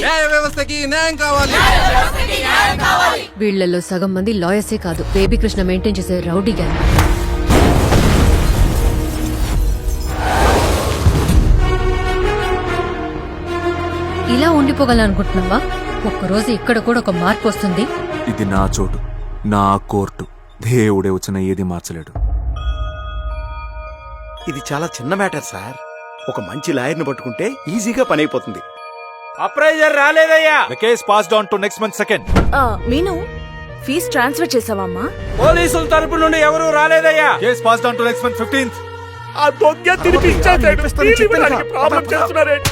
న్యాయ వ్యవస్థకి న్యాయం కావాలి. వీళ్లలో సగం మంది లాయర్సే కాదు, బేబీ కృష్ణ మెయింటైన్ చేసే రౌడీ గ్యాంగ్. ఇలా ఉండిపోగలనుకుంటున్నావా? ఒక్కరోజు ఇక్కడ కూడా ఒక మార్పు వస్తుంది. ఇది నా చోటు, నా కోర్టు. దేవుడే వచ్చిన ఏది మార్చలేడు. ఇది చాలా చిన్న మ్యాటర్ సార్. ఒక మంచి లాయర్ని పట్టుకుంటే ఈజీగా పని అయిపోతుంది. Appraiser రాలేదయ్యా. The case passed on to next month 2nd. మీను ఫీజ్ ట్రాన్స్ఫర్ చేసావమ్మా? పోలీసుల తరపు నుండి ఎవరూ రాలేదయ్యా. Case passed on to next month 15th.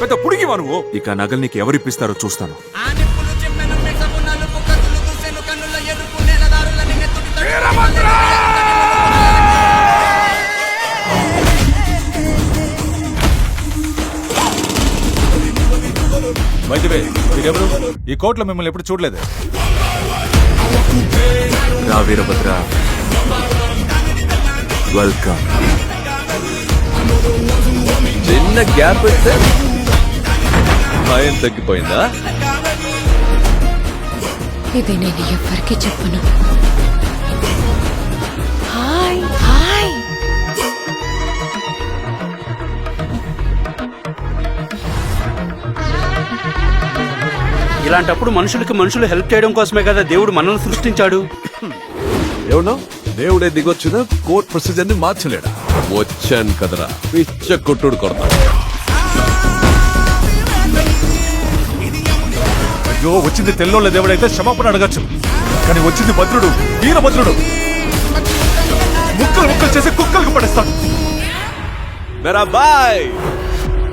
పెద్ద పుడిగివా నువ్వు. ఇక నగలు నీకు ఎవరిప్పిస్తారో చూస్తాను. వైద్యవే, మీరెవరు? ఈ కోర్టులో మిమ్మల్ని ఎప్పుడు చూడలేదు. రా వీరభద్ర, వెల్కమ్. చిన్న గ్యాప్ ఇస్తే భయం తగ్గిపోయిందా? ఇది నేను ఎవ్వరికీ చెప్పను. Hi hi. ఇలాంటప్పుడు మనుషులకి మనుషులు హెల్ప్ చేయడం కోసమే కదా దేవుడు మనల్ని సృష్టించాడు. ఎవడో దేవుడే దిగొచ్చుదా కోర్ట్ ప్రొసీజర్ ని మార్చలేడా? వచ్చాను కదరా, పిచ్చ కొట్టుడు కొడతా. అయ్యో, వచ్చింది తెల్లోళ్ళ దేవుడైతే క్షమాపణ అడగచ్చు, కానీ వచ్చింది భద్రుడు, వీరభద్రుడు. ముక్కలు ముక్కలు చేసి కుక్కలకు పడేస్తాడు. మేరా బాయ్,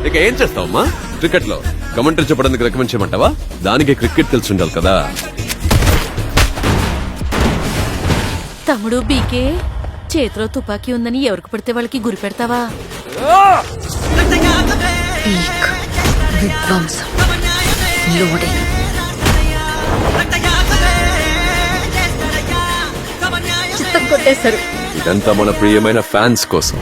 ఇక ఏం చేస్తావమ్మా? క్రికెట్ లో కమెంటరీ చెప్పడానికి రికమెండ్ చేయమంటావా? దానికి క్రికెట్ తెలిసి ఉండాలి కదా. తమ్ముడు బీకే, చేతిలో తుపాకీ ఉందని ఎవరికి పడితే వాళ్ళకి గురి పెడతావా? పీక్, విధ్వంసం, లోడింగ్. చిత్తం కొట్టేశారు. ఇదంతా మన ప్రియమైన ఫ్యాన్స్ కోసం.